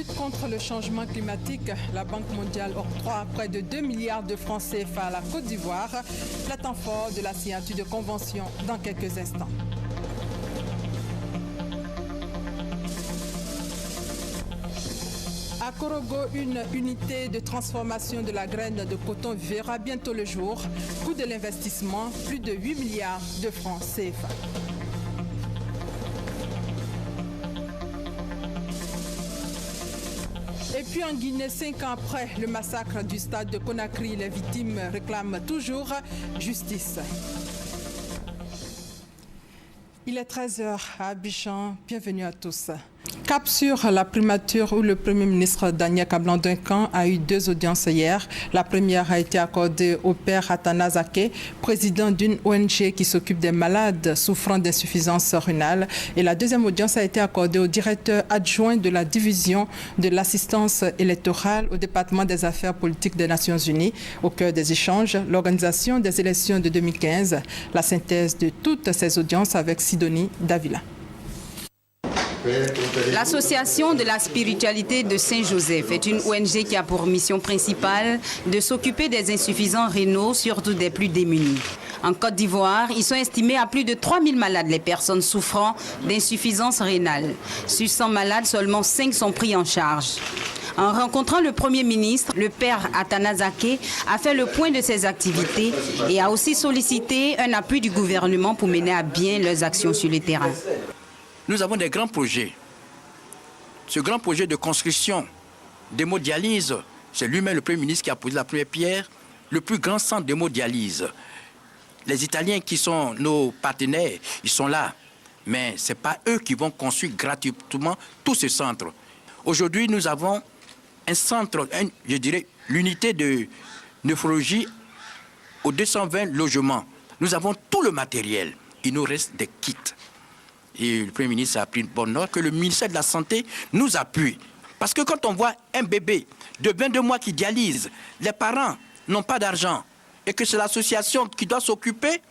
lutte contre le changement climatique, la Banque mondiale octroie près de 2 milliards de francs CFA à la Côte d'Ivoire. Le temps fort de la signature de convention dans quelques instants. À Korogo, une unité de transformation de la graine de coton verra bientôt le jour. Coût de l'investissement, plus de 8 milliards de francs CFA. Et puis en Guinée, 5 ans après le massacre du stade de Conakry, les victimes réclament toujours justice. Il est 13h à Abidjan. Bienvenue à tous. Cap sur la primature où le Premier ministre Daniel Kablan-Duncan a eu 2 audiences hier. La première a été accordée au père Athanase Aké, président d'une ONG qui s'occupe des malades souffrant d'insuffisance rénale. Et la deuxième audience a été accordée au directeur adjoint de la division de l'assistance électorale au département des affaires politiques des Nations Unies. Au cœur des échanges, l'organisation des élections de 2015. La synthèse de toutes ces audiences avec Sidonie Davila. L'Association de la spiritualité de Saint-Joseph est une ONG qui a pour mission principale de s'occuper des insuffisants rénaux, surtout des plus démunis. En Côte d'Ivoire, ils sont estimés à plus de 3000 malades, les personnes souffrant d'insuffisance rénale. Sur 100 malades, seulement 5 sont pris en charge. En rencontrant le Premier ministre, le père Athanase Aké a fait le point de ses activités et a aussi sollicité un appui du gouvernement pour mener à bien leurs actions sur le terrain. Nous avons des grands projets. Ce grand projet de construction d'hémodialyse, c'est lui-même le Premier ministre qui a posé la première pierre, le plus grand centre d'hémodialyse. Les Italiens qui sont nos partenaires, ils sont là. Mais ce n'est pas eux qui vont construire gratuitement tout ce centre. Aujourd'hui, nous avons un centre, je dirais, l'unité de nephrologie aux 220 logements. Nous avons tout le matériel. Il nous reste des kits. Et le Premier ministre a pris une bonne note que le ministère de la Santé nous appuie. Parce que quand on voit un bébé de 22 mois qui dialyse, les parents n'ont pas d'argent et que c'est l'association qui doit s'occuper,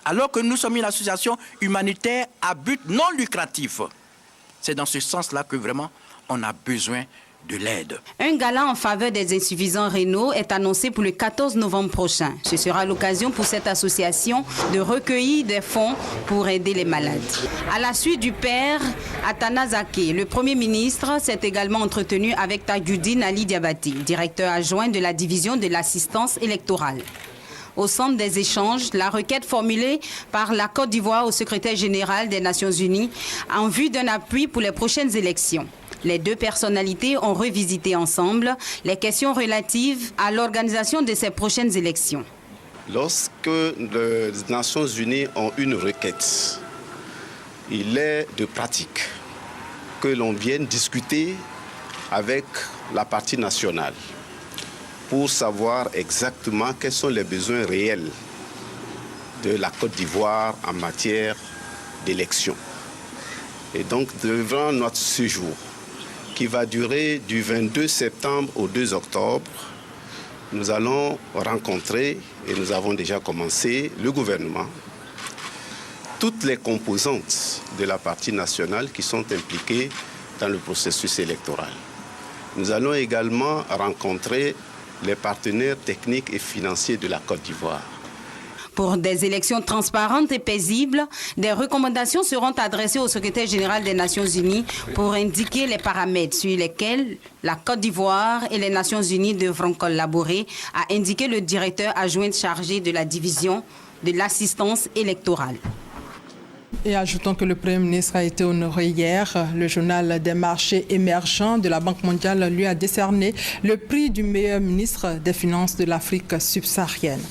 alors que nous sommes une association humanitaire à but non lucratif. C'est dans ce sens-là que vraiment on a besoin de l'aide. Un gala en faveur des insuffisants rénaux est annoncé pour le 14 novembre prochain. Ce sera l'occasion pour cette association de recueillir des fonds pour aider les malades. À la suite du père Athanase Aké, le Premier ministre s'est également entretenu avec Tajudine Ali Diabati, directeur adjoint de la division de l'assistance électorale. Au centre des échanges, la requête formulée par la Côte d'Ivoire au secrétaire général des Nations Unies en vue d'un appui pour les prochaines élections. Les 2 personnalités ont revisité ensemble les questions relatives à l'organisation de ces prochaines élections. Lorsque les Nations Unies ont une requête, il est de pratique que l'on vienne discuter avec la partie nationale pour savoir exactement quels sont les besoins réels de la Côte d'Ivoire en matière d'élections. Et donc, devant notre séjour, qui va durer du 22 septembre au 2 octobre, nous allons rencontrer, et nous avons déjà commencé, le gouvernement, toutes les composantes de la partie nationale qui sont impliquées dans le processus électoral. Nous allons également rencontrer les partenaires techniques et financiers de la Côte d'Ivoire. Pour des élections transparentes et paisibles, des recommandations seront adressées au secrétaire général des Nations Unies pour indiquer les paramètres sur lesquels la Côte d'Ivoire et les Nations Unies devront collaborer, a indiqué le directeur adjoint chargé de la division de l'assistance électorale. Et ajoutons que le Premier ministre a été honoré hier. Le journal des marchés émergents de la Banque mondiale lui a décerné le prix du meilleur ministre des Finances de l'Afrique subsaharienne.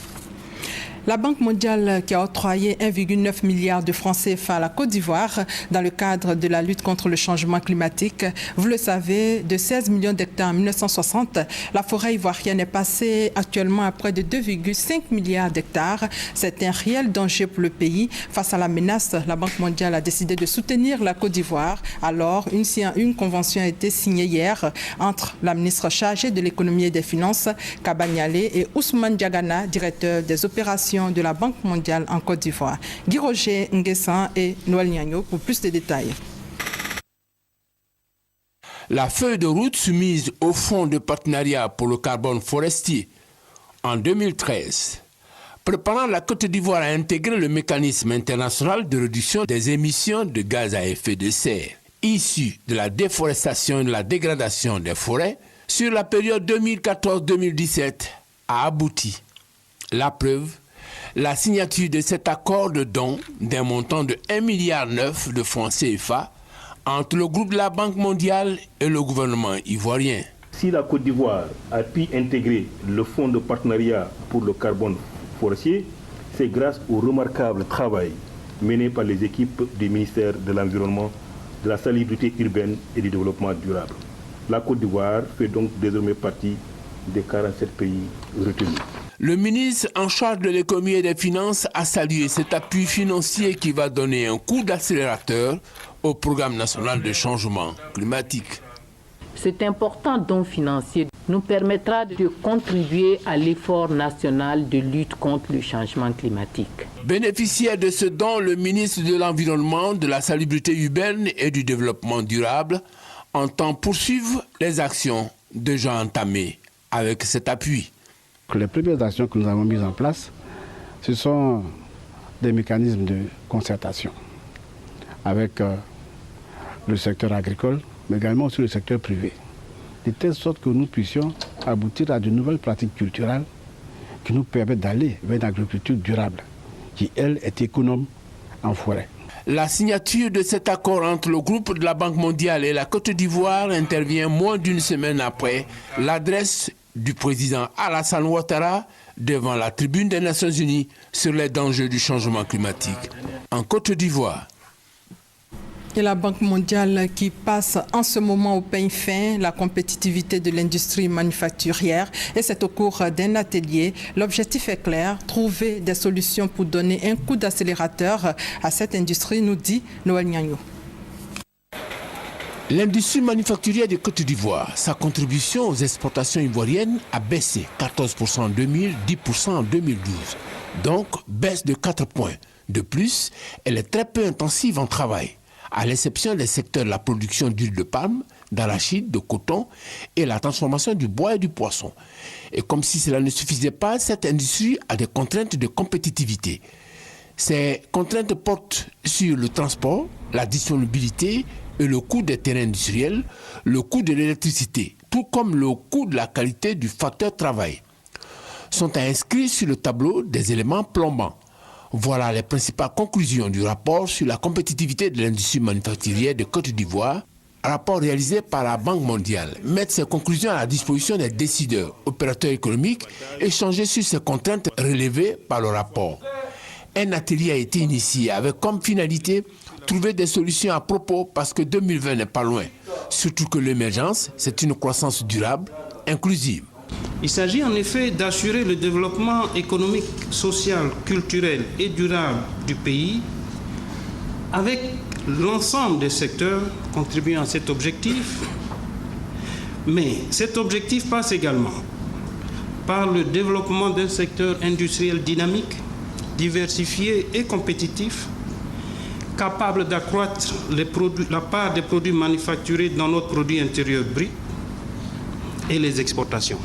La Banque mondiale qui a octroyé 1,9 milliard de francs CFA à la Côte d'Ivoire dans le cadre de la lutte contre le changement climatique. Vous le savez, de 16 millions d'hectares en 1960, la forêt ivoirienne est passée actuellement à près de 2,5 milliards d'hectares. C'est un réel danger pour le pays. Face à la menace, la Banque mondiale a décidé de soutenir la Côte d'Ivoire. Alors, une convention a été signée hier entre la ministre chargée de l'économie et des finances, Kaba Nialé, et Ousmane Diagana, directeur des opérations de la Banque mondiale en Côte d'Ivoire. Guy Roger Nguessan et Noël Niagno pour plus de détails. La feuille de route soumise au Fonds de partenariat pour le carbone forestier en 2013, préparant la Côte d'Ivoire à intégrer le mécanisme international de réduction des émissions de gaz à effet de serre issus de la déforestation et de la dégradation des forêts sur la période 2014-2017 a abouti. La preuve, la signature de cet accord de don d'un montant de 1,9 milliard de francs CFA entre le groupe de la Banque mondiale et le gouvernement ivoirien. Si la Côte d'Ivoire a pu intégrer le Fonds de partenariat pour le carbone forestier, c'est grâce au remarquable travail mené par les équipes du ministère de l'Environnement, de la salubrité urbaine et du développement durable. La Côte d'Ivoire fait donc désormais partie des 47 pays retenus. Le ministre en charge de l'économie et des finances a salué cet appui financier qui va donner un coup d'accélérateur au programme national de changement climatique. Cet important don financier nous permettra de contribuer à l'effort national de lutte contre le changement climatique. Bénéficiaire de ce don, le ministre de l'Environnement, de la salubrité urbaine et du développement durable entend poursuivre les actions déjà entamées avec cet appui. Les premières actions que nous avons mises en place, ce sont des mécanismes de concertation avec le secteur agricole, mais également aussi le secteur privé, de telle sorte que nous puissions aboutir à de nouvelles pratiques culturelles qui nous permettent d'aller vers une agriculture durable, qui, elle, est économe en forêt. La signature de cet accord entre le groupe de la Banque mondiale et la Côte d'Ivoire intervient moins d'une semaine après l'adresse du président Alassane Ouattara devant la tribune des Nations Unies sur les dangers du changement climatique en Côte d'Ivoire. Et la Banque mondiale qui passe en ce moment au peigne fin la compétitivité de l'industrie manufacturière. Et c'est au cours d'un atelier. L'objectif est clair, trouver des solutions pour donner un coup d'accélérateur à cette industrie, nous dit Noël Nyagno. L'industrie manufacturière de Côte d'Ivoire, sa contribution aux exportations ivoiriennes a baissé 14% en 2000, 10% en 2012. Donc, baisse de 4 points. De plus, elle est très peu intensive en travail, à l'exception des secteurs de la production d'huile de palme, d'arachide, de coton et la transformation du bois et du poisson. Et comme si cela ne suffisait pas, cette industrie a des contraintes de compétitivité. Ces contraintes portent sur le transport, la disponibilité et le coût des terrains industriels, le coût de l'électricité, tout comme le coût de la qualité du facteur travail, sont inscrits sur le tableau des éléments plombants. Voilà les principales conclusions du rapport sur la compétitivité de l'industrie manufacturière de Côte d'Ivoire, rapport réalisé par la Banque mondiale. Mettre ces conclusions à la disposition des décideurs, opérateurs économiques, échanger sur ces contraintes relevées par le rapport. Un atelier a été initié avec comme finalité trouver des solutions à propos parce que 2020 n'est pas loin. Surtout que l'émergence, c'est une croissance durable, inclusive. Il s'agit en effet d'assurer le développement économique, social, culturel et durable du pays avec l'ensemble des secteurs contribuant à cet objectif. Mais cet objectif passe également par le développement d'un secteur industriel dynamique, diversifié et compétitif, capable d'accroître la part des produits manufacturés dans notre produit intérieur brut et les exportations.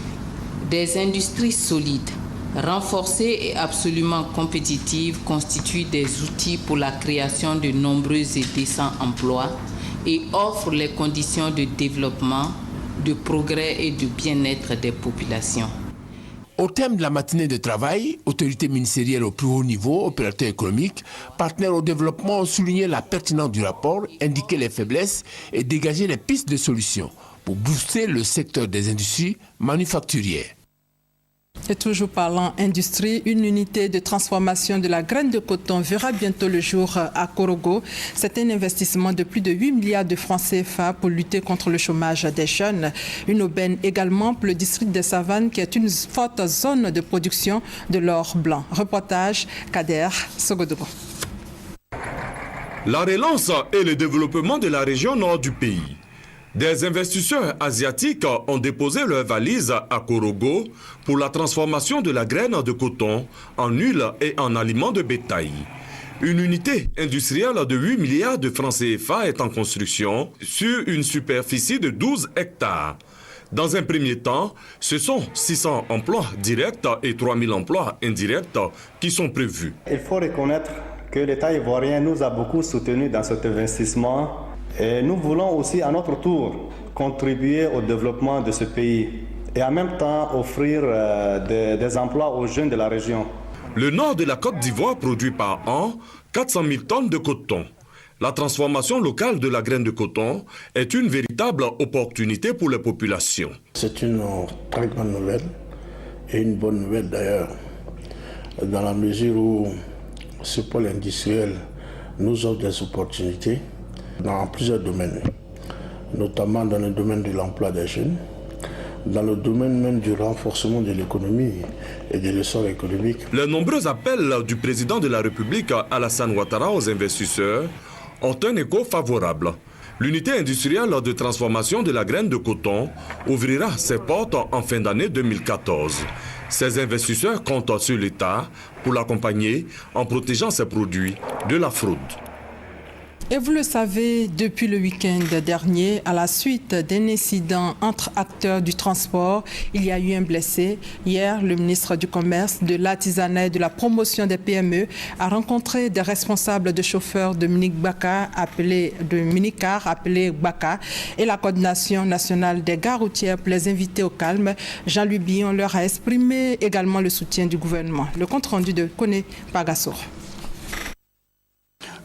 Des industries solides, renforcées et absolument compétitives constituent des outils pour la création de nombreux et décents emplois et offrent les conditions de développement, de progrès et de bien-être des populations. Au thème de la matinée de travail, autorités ministérielles au plus haut niveau, opérateurs économiques, partenaires au développement ont souligné la pertinence du rapport, indiqué les faiblesses et dégagé les pistes de solutions pour booster le secteur des industries manufacturières. Et toujours parlant industrie, une unité de transformation de la graine de coton verra bientôt le jour à Korogo. C'est un investissement de plus de 8 milliards de francs CFA pour lutter contre le chômage des jeunes. Une aubaine également pour le district des Savanes qui est une forte zone de production de l'or blanc. Reportage Kader Sogodogo. La relance et le développement de la région nord du pays. Des investisseurs asiatiques ont déposé leurs valises à Korogo pour la transformation de la graine de coton en huile et en aliments de bétail. Une unité industrielle de 8 milliards de francs CFA est en construction sur une superficie de 12 hectares. Dans un premier temps, ce sont 600 emplois directs et 3000 emplois indirects qui sont prévus. Il faut reconnaître que l'État ivoirien nous a beaucoup soutenus dans cet investissement et nous voulons aussi à notre tour contribuer au développement de ce pays et en même temps offrir des emplois aux jeunes de la région. Le nord de la Côte d'Ivoire produit par an 400 000 tonnes de coton. La transformation locale de la graine de coton est une véritable opportunité pour les populations. C'est une très grande nouvelle et une bonne nouvelle d'ailleurs, dans la mesure où ce pôle industriel nous offre des opportunités dans plusieurs domaines, notamment dans le domaine de l'emploi des jeunes, dans le domaine même du renforcement de l'économie et de l'essor économique. Les nombreux appels du président de la République, Alassane Ouattara, aux investisseurs ont un écho favorable. L'unité industrielle de transformation de la graine de coton ouvrira ses portes en fin d'année 2014. Ces investisseurs comptent sur l'État pour l'accompagner en protégeant ses produits de la fraude. Et vous le savez, depuis le week-end dernier, à la suite d'un incident entre acteurs du transport, il y a eu un blessé. Hier, le ministre du Commerce, de l'Artisanat et de la Promotion des PME a rencontré des responsables de chauffeurs de minicar appelés Baka et la coordination nationale des gares routières pour les inviter au calme. Jean-Louis Billon leur a exprimé également le soutien du gouvernement. Le compte-rendu de Koné Pagassour.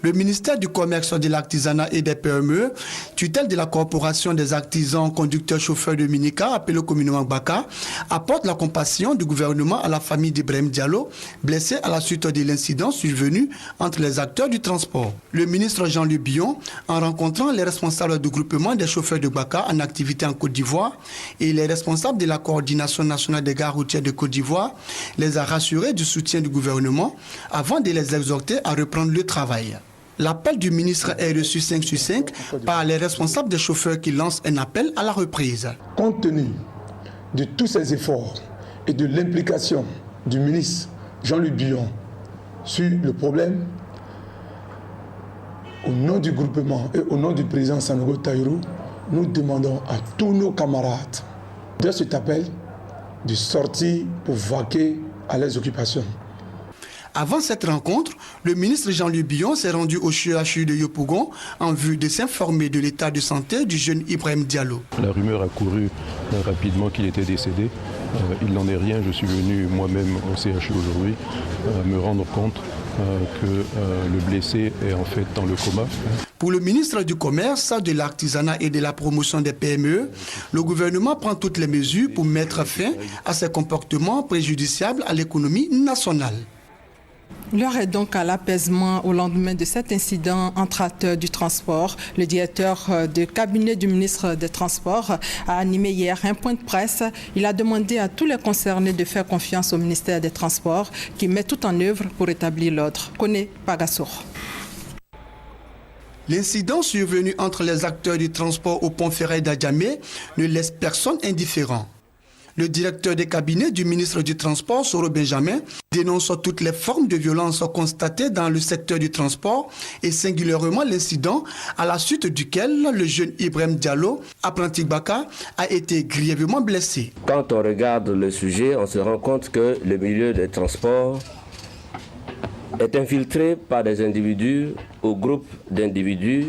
Le ministère du Commerce, de l'Artisanat et des PME, tutelle de la Corporation des artisans conducteurs chauffeurs de minicar, appelé communément Baka, apporte la compassion du gouvernement à la famille d'Ibrahim Diallo, blessé à la suite de l'incident survenu entre les acteurs du transport. Le ministre Jean-Louis Billon, en rencontrant les responsables du groupement des chauffeurs de Baka en activité en Côte d'Ivoire et les responsables de la Coordination nationale des gares routières de Côte d'Ivoire, les a rassurés du soutien du gouvernement avant de les exhorter à reprendre le travail. L'appel du ministre est reçu 5 sur 5 par les responsables des chauffeurs qui lancent un appel à la reprise. Compte tenu de tous ces efforts et de l'implication du ministre Jean-Louis Billon sur le problème, au nom du groupement et au nom du président Sanogo Taïrou, nous demandons à tous nos camarades de cet appel de sortir pour vaquer à leurs occupations. Avant cette rencontre, le ministre Jean-Louis Billon s'est rendu au CHU de Yopougon en vue de s'informer de l'état de santé du jeune Ibrahim Diallo. La rumeur a couru rapidement qu'il était décédé. Il n'en est rien. Je suis venu moi-même au CHU aujourd'hui me rendre compte que le blessé est en fait dans le coma. Pour le ministre du Commerce, de l'Artisanat et de la Promotion des PME, le gouvernement prend toutes les mesures pour mettre fin à ces comportements préjudiciables à l'économie nationale. L'heure est donc à l'apaisement au lendemain de cet incident entre acteurs du transport. Le directeur de cabinet du ministre des Transports a animé hier un point de presse. Il a demandé à tous les concernés de faire confiance au ministère des Transports qui met tout en œuvre pour établir l'ordre. Koné Pagassour. L'incident survenu entre les acteurs du transport au pont ferré d'Adjamé ne laisse personne indifférent. Le directeur des cabinets du ministre du Transport, Soro Benjamin, dénonce toutes les formes de violence constatées dans le secteur du transport et singulièrement l'incident à la suite duquel le jeune Ibrahim Diallo, apprenti Baka, a été grièvement blessé. Quand on regarde le sujet, on se rend compte que le milieu des transports est infiltré par des individus ou groupes d'individus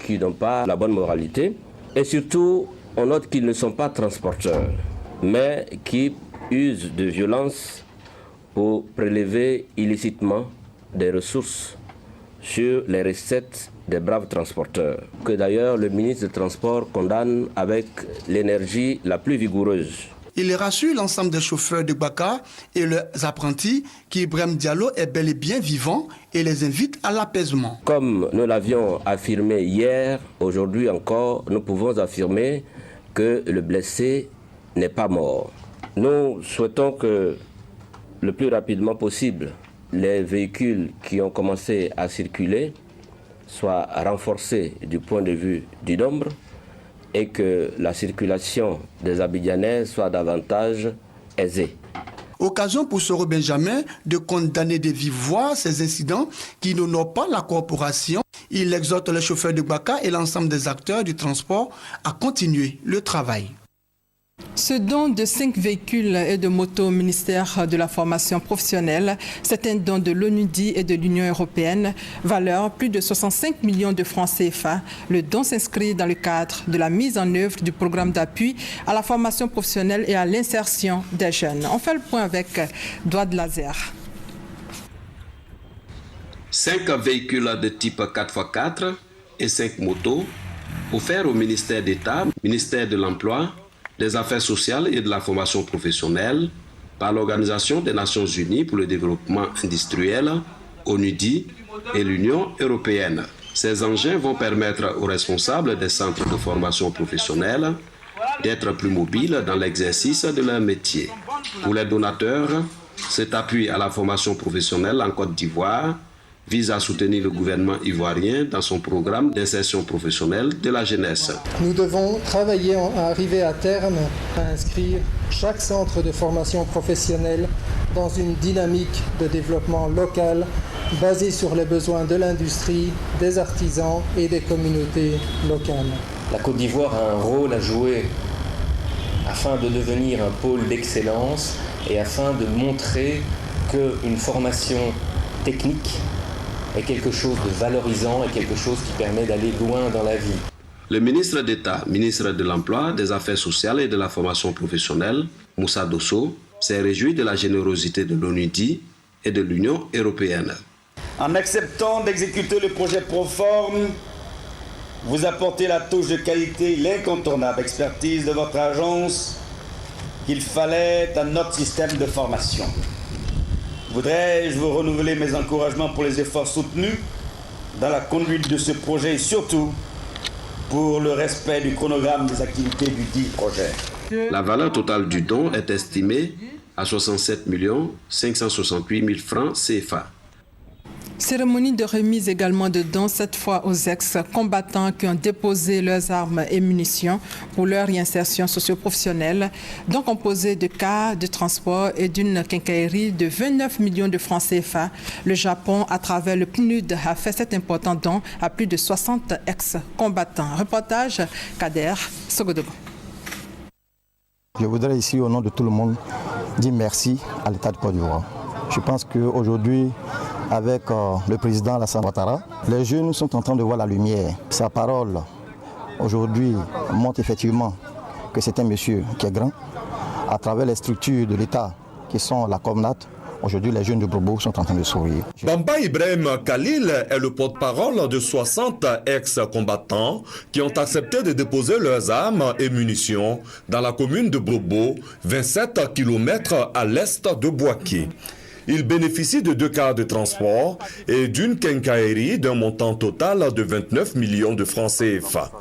qui n'ont pas la bonne moralité. Et surtout, on note qu'ils ne sont pas transporteurs, mais qui usent de violence pour prélever illicitement des ressources sur les recettes des braves transporteurs, que d'ailleurs le ministre des Transports condamne avec l'énergie la plus vigoureuse. Il rassure l'ensemble des chauffeurs de Baka et leurs apprentis qu'Ibrahim Diallo est bel et bien vivant et les invite à l'apaisement. Comme nous l'avions affirmé hier, aujourd'hui encore, nous pouvons affirmer que le blessé n'est pas mort. Nous souhaitons que le plus rapidement possible, les véhicules qui ont commencé à circuler soient renforcés du point de vue du nombre et que la circulation des Abidjanais soit davantage aisée. Occasion pour Soro Benjamin de condamner de vive voix ces incidents qui n'honorent pas la coopération. Il exhorte les chauffeurs de Gbaka et l'ensemble des acteurs du transport à continuer le travail. Ce don de 5 véhicules et de motos au ministère de la formation professionnelle, c'est un don de l'ONUDI et de l'Union européenne, valeur plus de 65 millions de francs CFA. Le don s'inscrit dans le cadre de la mise en œuvre du programme d'appui à la formation professionnelle et à l'insertion des jeunes. On fait le point avec Douad Lazer. 5 véhicules de type 4x4 et 5 motos offerts au ministère d'État, ministère de l'Emploi, des Affaires sociales et de la formation professionnelle par l'Organisation des Nations Unies pour le développement industriel, ONUDI et l'Union européenne. Ces engins vont permettre aux responsables des centres de formation professionnelle d'être plus mobiles dans l'exercice de leur métier. Pour les donateurs, cet appui à la formation professionnelle en Côte d'Ivoire vise à soutenir le gouvernement ivoirien dans son programme d'insertion professionnelle de la jeunesse. Nous devons travailler à arriver à terme à inscrire chaque centre de formation professionnelle dans une dynamique de développement local basée sur les besoins de l'industrie, des artisans et des communautés locales. La Côte d'Ivoire a un rôle à jouer afin de devenir un pôle d'excellence et afin de montrer qu'une formation technique est quelque chose de valorisant et quelque chose qui permet d'aller loin dans la vie. Le ministre d'État, ministre de l'Emploi, des Affaires sociales et de la formation professionnelle, Moussa Dosso, s'est réjoui de la générosité de l'ONUDI et de l'Union européenne. En acceptant d'exécuter le projet Proform, vous apportez la touche de qualité, l'incontournable expertise de votre agence qu'il fallait à notre système de formation. Voudrais-je vous renouveler mes encouragements pour les efforts soutenus dans la conduite de ce projet et surtout pour le respect du chronogramme des activités du dit projet. La valeur totale du don est estimée à 67 568 000 francs CFA. Cérémonie de remise également de dons, cette fois aux ex-combattants qui ont déposé leurs armes et munitions pour leur réinsertion socio-professionnelle, dont composé de cas de transport et d'une quincaillerie de 29 millions de francs CFA. Le Japon, à travers le PNUD, a fait cet important don à plus de 60 ex-combattants. Reportage Kader Sogodogo. Je voudrais ici, au nom de tout le monde, dire merci à l'État de Côte d'Ivoire. Je pense qu'aujourd'hui, avec le président Alassane Ouattara, les jeunes sont en train de voir la lumière. Sa parole, aujourd'hui, montre effectivement que c'est un monsieur qui est grand. À travers les structures de l'État, qui sont la Comnat, aujourd'hui, les jeunes de Bobo sont en train de sourire. Bamba Ibrahim Khalil est le porte-parole de 60 ex-combattants qui ont accepté de déposer leurs armes et munitions dans la commune de Bobo, 27 km à l'est de Bouaké. Il bénéficie de 2 cars de transport et d'une quincaillerie d'un montant total de 29 millions de francs CFA.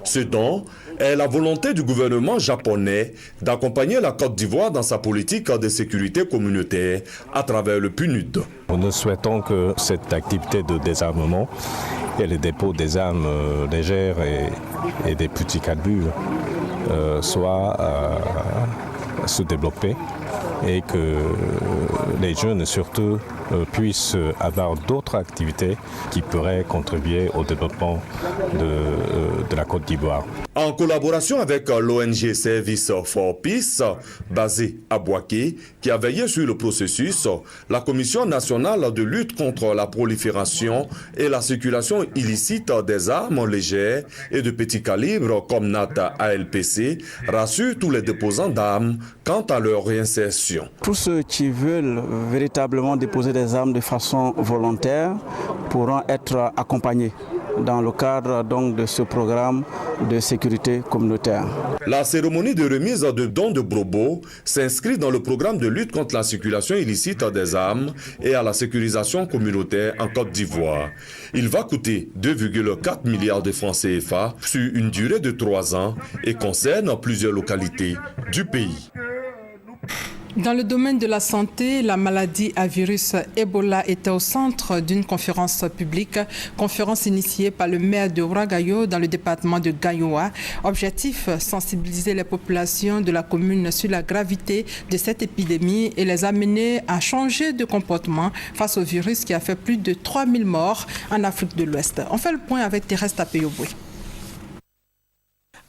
Ce don est la volonté du gouvernement japonais d'accompagner la Côte d'Ivoire dans sa politique de sécurité communautaire à travers le PNUD. Nous souhaitons que cette activité de désarmement et le dépôt des armes légères et des petits calibres soit sous-développé et que les jeunes surtout puissent avoir d'autres activités qui pourraient contribuer au développement de la Côte d'Ivoire. En collaboration avec l'ONG Service for Peace, basée à Bouaké, qui a veillé sur le processus, la Commission nationale de lutte contre la prolifération et la circulation illicite des armes légères et de petits calibres comme NAT ALPC rassure tous les déposants d'armes quant à leur réinsertion. Tous ceux qui veulent véritablement déposer des armes de façon volontaire pourront être accompagnés dans le cadre donc de ce programme de sécurité communautaire. La cérémonie de remise de dons de Bobo s'inscrit dans le programme de lutte contre la circulation illicite des armes et à la sécurisation communautaire en Côte d'Ivoire. Il va coûter 2,4 milliards de francs CFA sur une durée de 3 ans et concerne plusieurs localités du pays. Dans le domaine de la santé, la maladie à virus Ebola était au centre d'une conférence publique, conférence initiée par le maire de Ouagayo dans le département de Gayoua. Objectif, sensibiliser les populations de la commune sur la gravité de cette épidémie et les amener à changer de comportement face au virus qui a fait plus de 3000 morts en Afrique de l'Ouest. On fait le point avec Thérèse Tapeyoboué.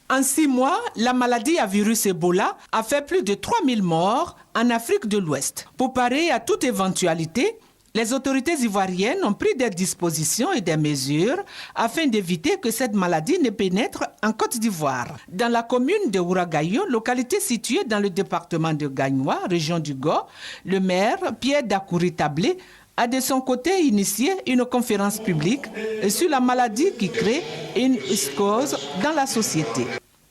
En 6 mois, la maladie à virus Ebola a fait plus de 3000 morts en Afrique de l'Ouest. Pour parer à toute éventualité, les autorités ivoiriennes ont pris des dispositions et des mesures afin d'éviter que cette maladie ne pénètre en Côte d'Ivoire. Dans la commune de Ouagayo, localité située dans le département de Gagnoua, région du Go, le maire Pierre Dakouri Tablé a de son côté initié une conférence publique sur la maladie qui crée une psychose dans la société.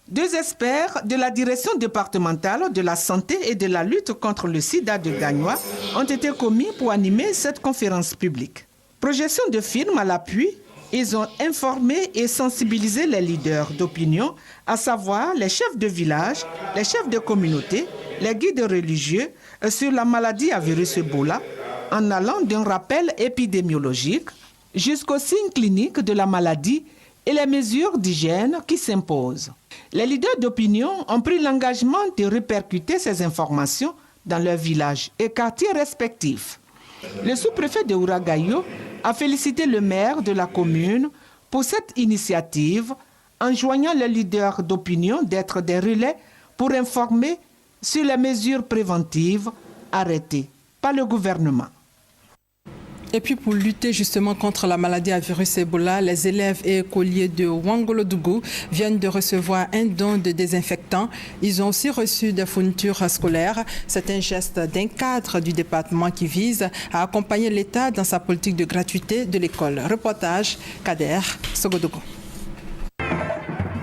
2 experts de la direction départementale de la santé et de la lutte contre le sida de Gagnoua ont été commis pour animer cette conférence publique. Projection de film à l'appui, ils ont informé et sensibilisé les leaders d'opinion, à savoir les chefs de village, les chefs de communauté, les guides religieux sur la maladie à virus Ebola, en allant d'un rappel épidémiologique jusqu'aux signes cliniques de la maladie et les mesures d'hygiène qui s'imposent. Les leaders d'opinion ont pris l'engagement de répercuter ces informations dans leurs villages et quartiers respectifs. Le sous-préfet de Ouagayo a félicité le maire de la commune pour cette initiative, enjoignant les leaders d'opinion d'être des relais pour informer sur les mesures préventives arrêtées par le gouvernement. Et puis pour lutter justement contre la maladie à virus Ebola, les élèves et écoliers de Ouangolodougou viennent de recevoir un don de désinfectant. Ils ont aussi reçu des fournitures scolaires. C'est un geste d'un cadre du département qui vise à accompagner l'État dans sa politique de gratuité de l'école. Reportage Kader Sogodogo.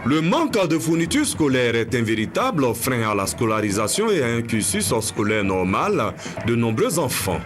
Le manque de fournitures scolaires est un véritable frein à la scolarisation et à un cursus scolaire normal de nombreux enfants.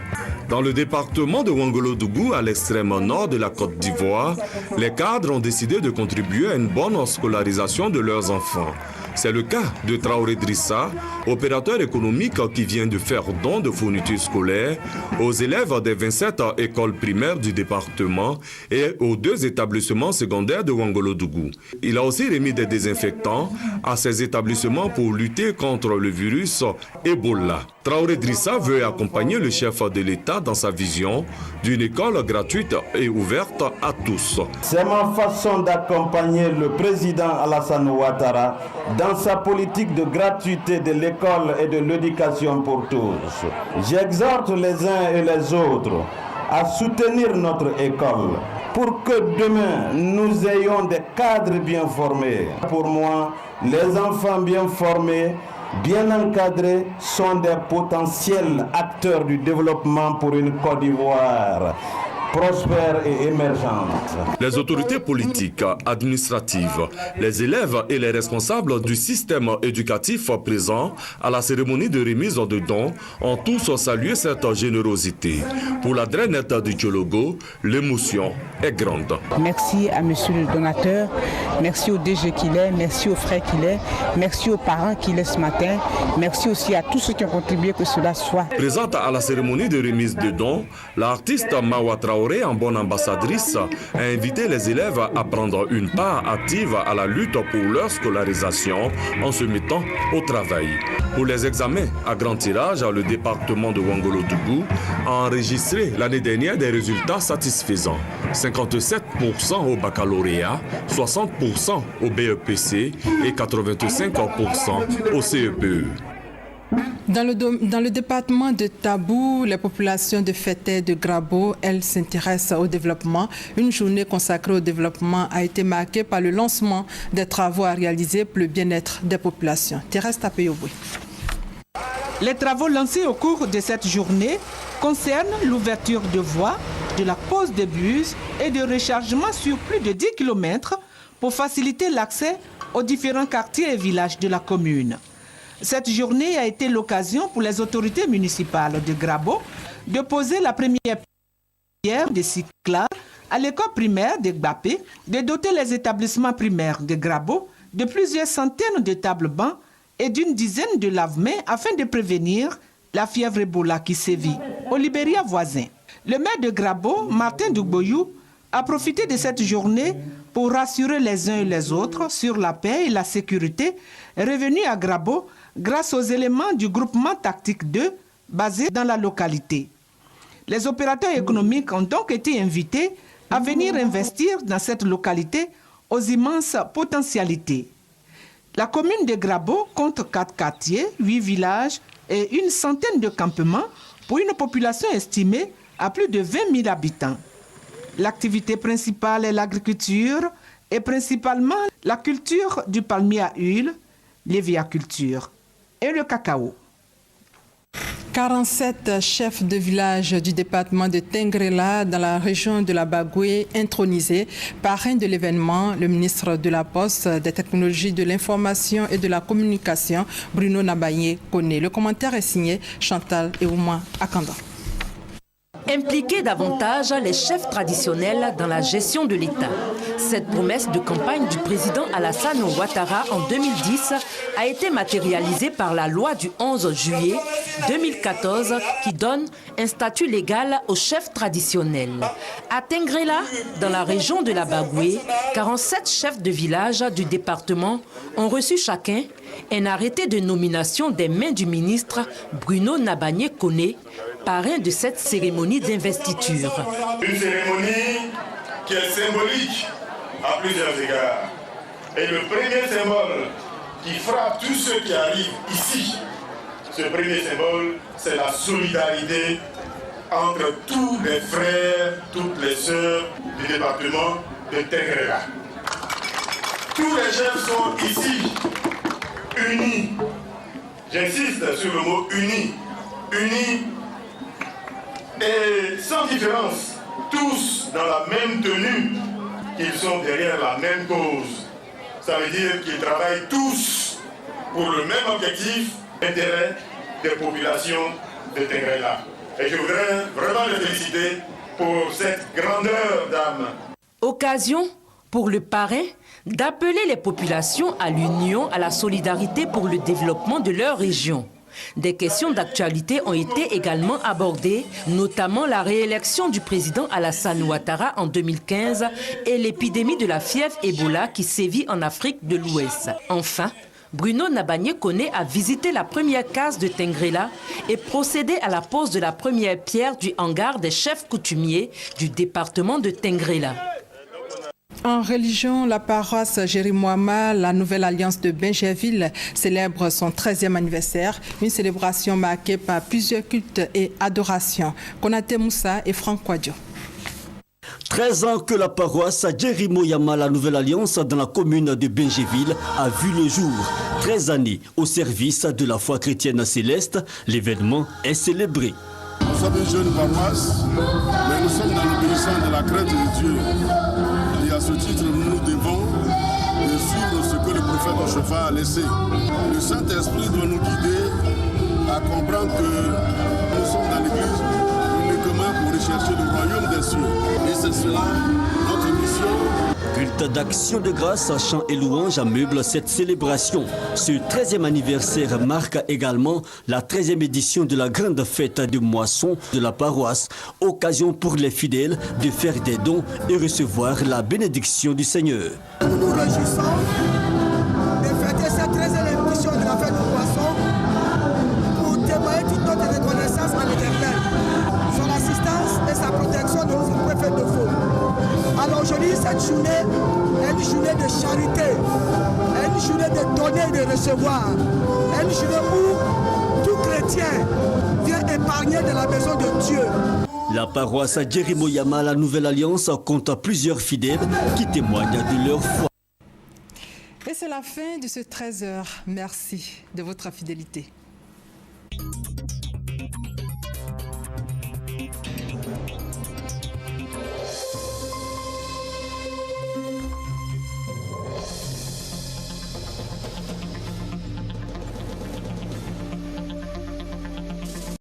Dans le département de Ouangolodougou, à l'extrême nord de la Côte d'Ivoire, les cadres ont décidé de contribuer à une bonne scolarisation de leurs enfants. C'est le cas de Traoré Drissa, opérateur économique qui vient de faire don de fournitures scolaires aux élèves des 27 écoles primaires du département et aux 2 établissements secondaires de Ouangolodougou. Il a aussi remis des désinfectants à ces établissements pour lutter contre le virus Ebola. Traoré Drissa veut accompagner le chef de l'État dans sa vision d'une école gratuite et ouverte à tous. C'est ma façon d'accompagner le président Alassane Ouattara dans sa politique de gratuité de l'école et de l'éducation pour tous. J'exhorte les uns et les autres à soutenir notre école pour que demain nous ayons des cadres bien formés. Pour moi, les enfants bien formés, bien encadrés, sont des potentiels acteurs du développement pour une Côte d'Ivoire prospère et émergente. Les autorités politiques, administratives, les élèves et les responsables du système éducatif présents à la cérémonie de remise de dons ont tous salué cette générosité. Pour la drainette du Djologo, l'émotion est grande. Merci à monsieur le donateur, merci au DG qu'il est, merci aux frères qu'il est, merci aux parents qu'il est ce matin, merci aussi à tous ceux qui ont contribué que cela soit. Présente à la cérémonie de remise de dons, l'artiste Mawa Traoré, en bonne ambassadrice, a invité les élèves à prendre une part active à la lutte pour leur scolarisation en se mettant au travail. Pour les examens à grand tirage, le département de Ouangolodougou a enregistré l'année dernière des résultats satisfaisants. 57% au baccalauréat, 60% au BEPC et 85% au CEPE. Dans le département de Tabou, les populations de Fété de Grabo, elles s'intéressent au développement. Une journée consacrée au développement a été marquée par le lancement des travaux à réaliser pour le bien-être des populations. Thérèse Tapeyoboué. Les travaux lancés au cours de cette journée concernent l'ouverture de voies, de la pose de bus et de rechargement sur plus de 10 km pour faciliter l'accès aux différents quartiers et villages de la commune. Cette journée a été l'occasion pour les autorités municipales de Grabo de poser la première pierre de cyclage à l'école primaire de Gbapé, de doter les établissements primaires de Grabo de plusieurs centaines de tables-bancs et d'une dizaine de lave-mains afin de prévenir la fièvre Ebola qui sévit au Libéria voisin. Le maire de Grabo, Martin Dugboyou, a profité de cette journée pour rassurer les uns et les autres sur la paix et la sécurité revenus à Grabo grâce aux éléments du groupement tactique 2 basé dans la localité. Les opérateurs économiques ont donc été invités à venir investir dans cette localité aux immenses potentialités. La commune de Grabo compte 4 quartiers, 8 villages et une centaine de campements pour une population estimée à plus de 20 000 habitants. L'activité principale est l'agriculture et principalement la culture du palmier à huile, l'éviaculture et le cacao. 47 chefs de village du département de Tengrela dans la région de la Bagoué intronisés. Parrain de l'événement, le ministre de la Poste, des Technologies de l'Information et de la Communication, Bruno Nabanye Koné. Le commentaire est signé Chantal Eouma Akanda. Impliquer davantage les chefs traditionnels dans la gestion de l'État. Cette promesse de campagne du président Alassane Ouattara en 2010 a été matérialisée par la loi du 11 juillet 2014 qui donne un statut légal aux chefs traditionnels. À Tengrela, dans la région de la Bagoué, 47 chefs de village du département ont reçu chacun un arrêté de nomination des mains du ministre Bruno Nabanye Koné, parrain de cette cérémonie d'investiture. Une cérémonie qui est symbolique à plusieurs égards. Et le premier symbole qui frappe tous ceux qui arrivent ici, ce premier symbole, c'est la solidarité entre tous les frères, toutes les sœurs du département de Tengrela. Tous les chefs sont ici, unis. J'insiste sur le mot unis. Unis et sans différence, tous dans la même tenue, qu'ils sont derrière la même cause. Ça veut dire qu'ils travaillent tous pour le même objectif, l'intérêt des populations de Tengrela. Et je voudrais vraiment les féliciter pour cette grandeur d'âme. Occasion pour le parrain d'appeler les populations à l'union, à la solidarité pour le développement de leur région. Des questions d'actualité ont été également abordées, notamment la réélection du président Alassane Ouattara en 2015 et l'épidémie de la fièvre Ebola qui sévit en Afrique de l'Ouest. Enfin, Bruno Nabanye Koné a visité la première case de Tengrela et procédé à la pose de la première pierre du hangar des chefs coutumiers du département de Tengrela. En religion, la paroisse Jérimouama, la nouvelle alliance de Benjerville, célèbre son 13e anniversaire. Une célébration marquée par plusieurs cultes et adorations. Konaté Moussa et Franck Kouadio. 13 ans que la paroisse Jérimouama, la nouvelle alliance dans la commune de Benjerville, a vu le jour. 13 années au service de la foi chrétienne céleste, l'événement est célébré. Nous sommes une jeune paroisse, mais nous sommes dans l'obéissance de la crainte de Dieu. Et à ce titre, nous devons suivre ce que le prophète Oshofa a laissé. Le Saint-Esprit doit nous guider à comprendre que nous sommes dans l'Église uniquement pour rechercher le royaume des cieux. Et c'est cela notre mission. Culte d'action de grâce, chants et louanges ameublent cette célébration. Ce 13e anniversaire marque également la 13e édition de la grande fête de moisson de la paroisse. Occasion pour les fidèles de faire des dons et recevoir la bénédiction du Seigneur. Nous nous réjouissons de fêter cette 13e édition de la fête de moisson pour témoigner toute notre reconnaissance à l'Éternel. Son assistance et sa protection de nos préfets de faux. Alors aujourd'hui, cette journée est une journée de charité, une journée de donner et de recevoir, une journée où tout chrétien vient épargner de la maison de Dieu. La paroisse Jérimouama, la nouvelle alliance, compte plusieurs fidèles qui témoignent de leur foi. Et c'est la fin de ce 13h. Merci de votre fidélité.